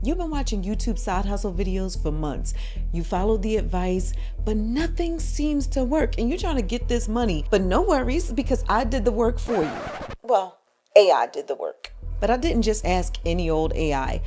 You've been watching YouTube side hustle videos for months. You followed the advice, but nothing seems to work. And you're trying to get this money. But no worries, because I did the work for you. Well, AI did the work. But I didn't just ask any old AI.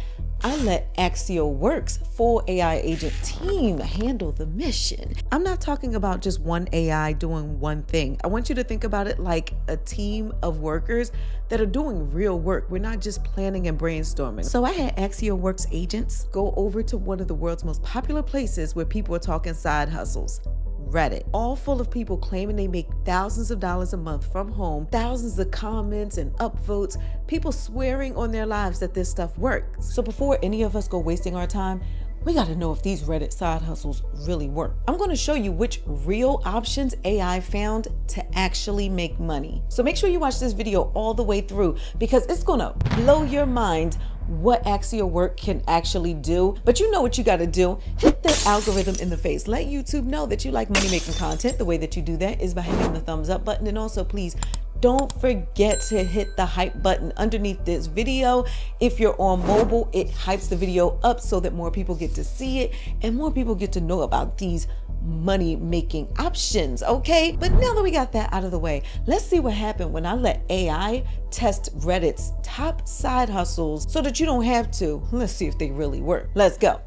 I let Accio Work's full AI agent team handle the mission. I'm not talking about just one AI doing one thing. I want you to think about it like a team of workers that are doing real work. We're not just planning and brainstorming. So I had Accio Work's agents go over to one of the world's most popular places where people are talking side hustles. Reddit, all full of people claiming they make thousands of dollars a month from home, thousands of comments and upvotes, people swearing on their lives that this stuff works. So before any of us go wasting our time, we gotta know if these Reddit side hustles really work. I'm gonna show you which real options AI found to actually make money. So make sure you watch this video all the way through, because it's gonna blow your mind what Accio Work can actually do. But you know what you gotta do. Hit the algorithm in the face. Let YouTube know that you like money-making content. The way that you do that is by hitting the thumbs up button. And also, please, don't forget to hit the hype button underneath this video. If you're on mobile, it hypes the video up so that more people get to see it and more people get to know about these money-making options, okay? But now that we got that out of the way, let's see what happened when I let AI test Reddit's top side hustles so that you don't have to. Let's see if they really work. Let's go.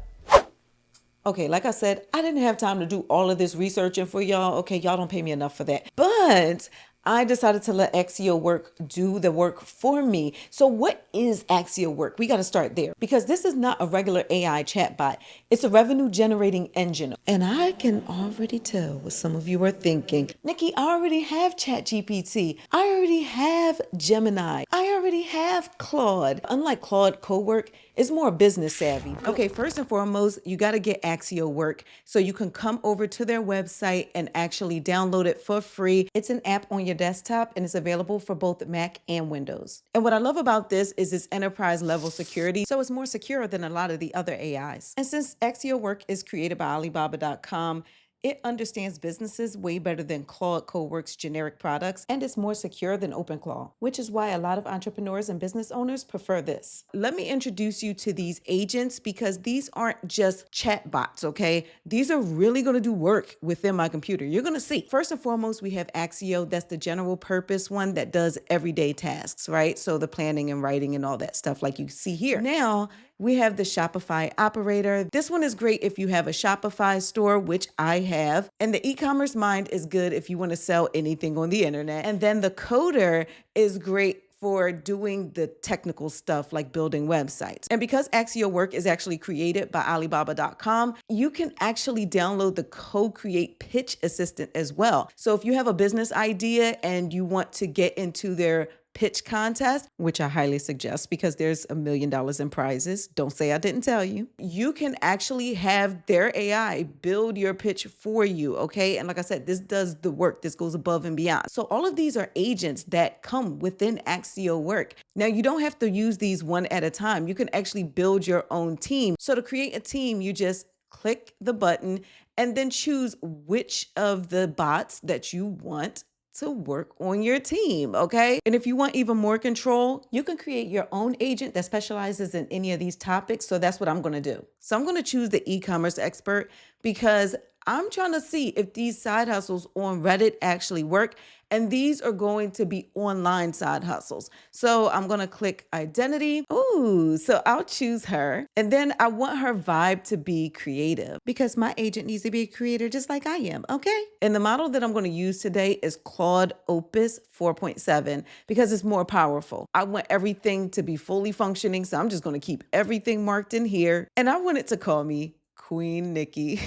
Okay, like I said, I didn't have time to do all of this researching for y'all. Okay, y'all don't pay me enough for that. But I decided to let Accio Work do the work for me. So what is Accio Work? We got to start there, because this is not a regular AI chatbot. It's a revenue generating engine. And I can already tell what some of you are thinking. Nikki, I already have ChatGPT. I already have Gemini. I already have Claude. Unlike Claude, Cowork is more business savvy. Okay, first and foremost, you got to get Accio Work so you can come over to their website and actually download it for free. It's an app on your desktop and it's available for both Mac and Windows. And what I love about this is its enterprise level security, so it's more secure than a lot of the other AIs. And since Accio Work is created by Alibaba.com, it understands businesses way better than Claude Cowork's generic products, and it's more secure than OpenClaw, which is why a lot of entrepreneurs and business owners prefer this. Let me introduce you to these agents, because these aren't just chatbots, okay? These are really gonna do work within my computer. You're gonna see. First and foremost, we have Accio. That's the general purpose one that does everyday tasks, right? So the planning and writing and all that stuff like you see here. Now, we have the Shopify operator. This one is great if you have a Shopify store, which I have. And the e-commerce mind is good if you want to sell anything on the internet. And then the coder is great for doing the technical stuff like building websites. And because Accio Work is actually created by Alibaba.com, you can actually download the Co-Create Pitch Assistant as well. So if you have a business idea and you want to get into their pitch contest, which I highly suggest because there's $1 million in prizes. Don't say I didn't tell you. You can actually have their AI build your pitch for you, okay? And like I said, this does the work. This goes above and beyond. So all of these are agents that come within Accio Work. Now, you don't have to use these one at a time. You can actually build your own team. So to create a team, you just click the button and then choose which of the bots that you want to work on your team, okay? And if you want even more control, you can create your own agent that specializes in any of these topics. So that's what I'm gonna do. So I'm gonna choose the e-commerce expert because I'm trying to see if these side hustles on Reddit actually work. And these are going to be online side hustles. So I'm going to click identity. Ooh, so I'll choose her. And then I want her vibe to be creative because my agent needs to be a creator just like I am, okay? And the model that I'm going to use today is Claude Opus 4.7 because it's more powerful. I want everything to be fully functioning. So I'm just going to keep everything marked in here. And I want it to call me Queen Nikki.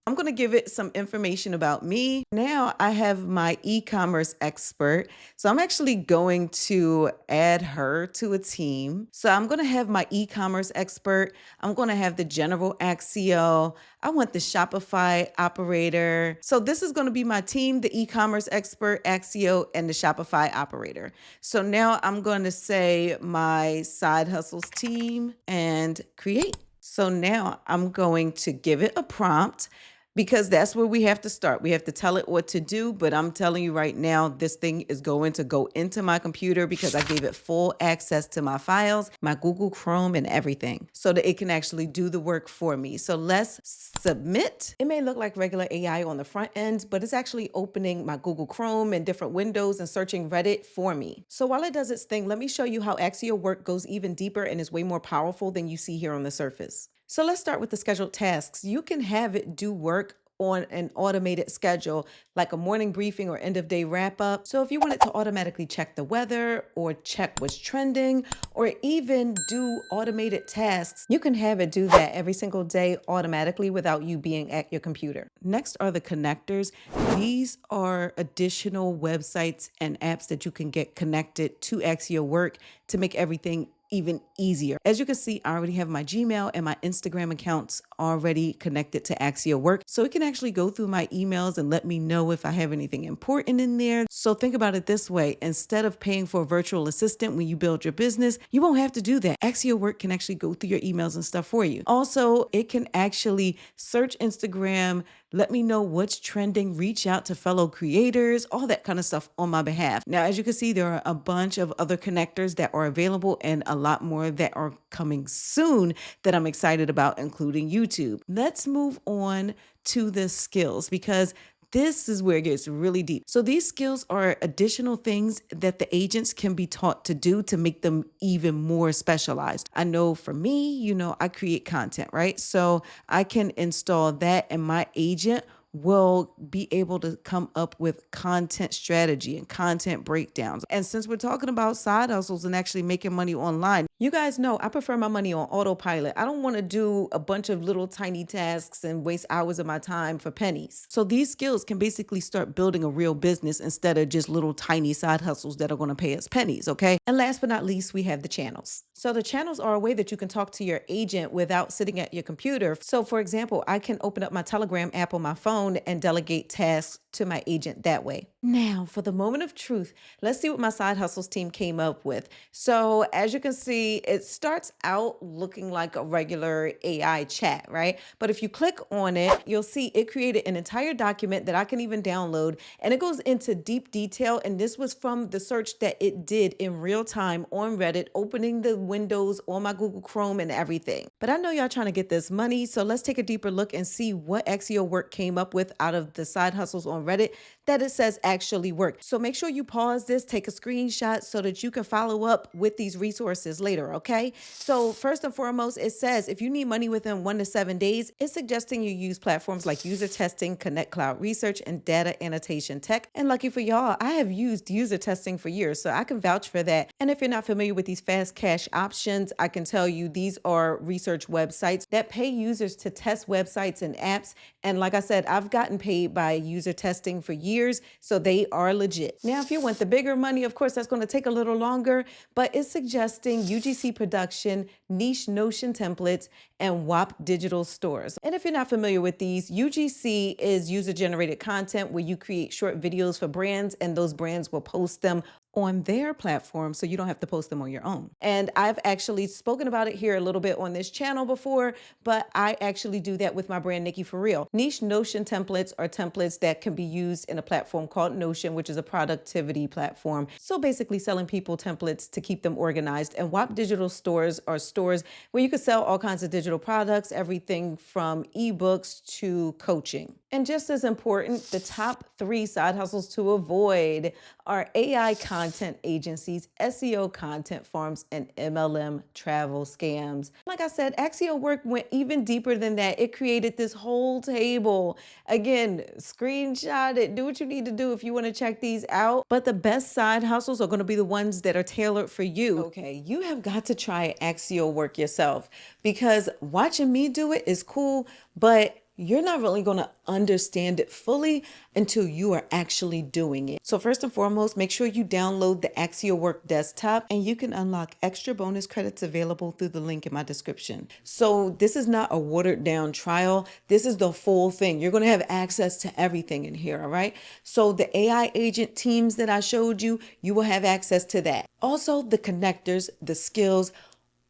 I'm going to give it some information about me. Now I have my e-commerce expert. So I'm actually going to add her to a team. So I'm going to have my e-commerce expert. I'm going to have the general Accio. I want the Shopify operator. So this is going to be my team, the e-commerce expert, Accio, and the Shopify operator. So now I'm going to say my side hustles team and create. So now I'm going to give it a prompt. because that's where we have to start. We have to tell it what to do, but I'm telling you right now, this thing is going to go into my computer because I gave it full access to my files, my Google Chrome and everything so that it can actually do the work for me. So let's submit. It may look like regular AI on the front end, but it's actually opening my Google Chrome and different windows and searching Reddit for me. So while it does its thing, let me show you how Accio Work goes even deeper and is way more powerful than you see here on the surface. So let's start with the scheduled tasks. You can have it do work on an automated schedule, like a morning briefing or end of day wrap up. So if you wanted to automatically check the weather or check what's trending or even do automated tasks, you can have it do that every single day automatically without you being at your computer. Next are the connectors. These are additional websites and apps that you can get connected to Accio Work to make everything even easier. As you can see, I already have my Gmail and my Instagram accounts already connected to Accio Work. So it can actually go through my emails and let me know if I have anything important in there. So think about it this way. Instead of paying for a virtual assistant when you build your business, you won't have to do that. Accio Work can actually go through your emails and stuff for you. Also, it can actually search Instagram, let me know what's trending, reach out to fellow creators, all that kind of stuff on my behalf. Now, as you can see, there are a bunch of other connectors that are available and a lot more that are coming soon that I'm excited about, including YouTube. Let's move on to the skills because this is where it gets really deep. So these skills are additional things that the agents can be taught to do to make them even more specialized. I know for me, I create content, right? So I can install that and my agent will be able to come up with content strategy and content breakdowns. And since we're talking about side hustles and actually making money online, you guys know I prefer my money on autopilot. I don't want to do a bunch of little tiny tasks and waste hours of my time for pennies. So these skills can basically start building a real business instead of just little tiny side hustles that are going to pay us pennies, okay? And last but not least, we have the channels. So the channels are a way that you can talk to your agent without sitting at your computer. So for example, I can open up my Telegram app on my phone and delegate tasks to my agent that way. Now, for the moment of truth, let's see what my side hustles team came up with. So as you can see, it starts out looking like a regular AI chat, right? But if you click on it, you'll see it created an entire document that I can even download, and it goes into deep detail. And this was from the search that it did in real time on Reddit, opening the windows on my Google Chrome and everything. But I know y'all trying to get this money, so let's take a deeper look and see what Accio Work came up with out of the side hustles on Reddit that it says actually work. So make sure you pause this, take a screenshot so that you can follow up with these resources later, okay? So first and foremost, it says if you need money within 1 to 7 days, it's suggesting you use platforms like user testing, Connect Cloud Research, and data annotation tech. And lucky for y'all, I have used user testing for years, so I can vouch for that. And if you're not familiar with these fast cash options, I can tell you these are research websites that pay users to test websites and apps. And like I said, I've gotten paid by user testing for years, so they are legit. Now, if you want the bigger money, of course, that's going to take a little longer, but it's suggesting UGC production, niche Notion templates, and WAP digital stores. And if you're not familiar with these, UGC is user-generated content where you create short videos for brands, and those brands will post them on their platform, so you don't have to post them on your own. And I've actually spoken about it here a little bit on this channel before, but I actually do that with my brand, Nikki, for real. Niche Notion templates are templates that can be used in a platform called Notion, which is a productivity platform. So basically selling people templates to keep them organized. And WAP digital stores are stores where you can sell all kinds of digital products, everything from ebooks to coaching. And just as important, the top 3 side hustles to avoid are AI content agencies, SEO content farms, and MLM travel scams. Like I said, Accio Work went even deeper than that. It created this whole table. Again, screenshot it, do what you need to do if you want to check these out. But the best side hustles are going to be the ones that are tailored for you. Okay, you have got to try Accio Work yourself, because watching me do it is cool, but you're not really going to understand it fully until you are actually doing it. So first and foremost, make sure you download the Accio Work desktop, and you can unlock extra bonus credits available through the link in my description. So this is not a watered down trial. This is the full thing. You're going to have access to everything in here, all right? So the AI agent teams that I showed you, you will have access to that. Also, the connectors, the skills,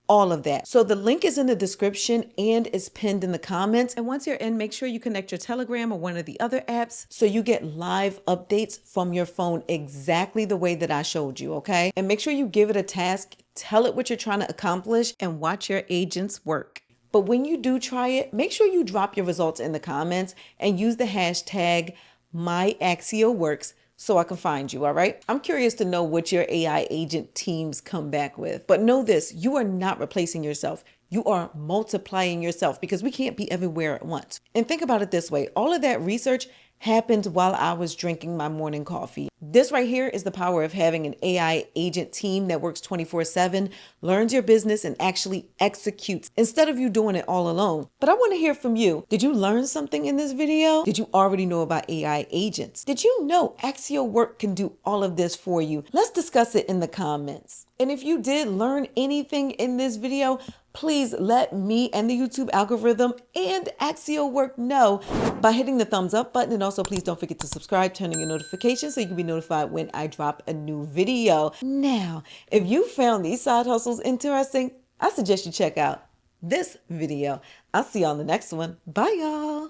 all of that. So the link is in the description and is pinned in the comments. And once you're in, make sure you connect your Telegram or one of the other apps so you get live updates from your phone exactly the way that I showed you, okay? And make sure you give it a task, tell it what you're trying to accomplish, and watch your agents work. But when you do try it, make sure you drop your results in the comments and use the hashtag #MyAccioWorks so I can find you, all right? I'm curious to know what your AI agent teams come back with. But know this, you are not replacing yourself. You are multiplying yourself because we can't be everywhere at once. And think about it this way, all of that research happened while I was drinking my morning coffee. This right here is the power of having an AI agent team that works 24/7, learns your business, and actually executes instead of you doing it all alone. But I want to hear from you. Did you learn something in this video? Did you already know about AI agents? Did you know Accio Work can do all of this for you? Let's discuss it in the comments. And if you did learn anything in this video, please let me and the YouTube algorithm and Accio Work know by hitting the thumbs up button. And also, please don't forget to subscribe, turn on your notifications so you can be notified when I drop a new video. Now, if you found these side hustles interesting, I suggest you check out this video. I'll see you on the next one. Bye, y'all.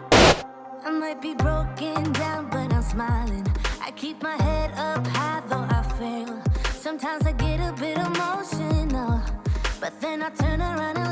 I might be broken down, but I'm smiling. I keep my head up high, though I fail. Sometimes I get a bit emotional, but then I turn around and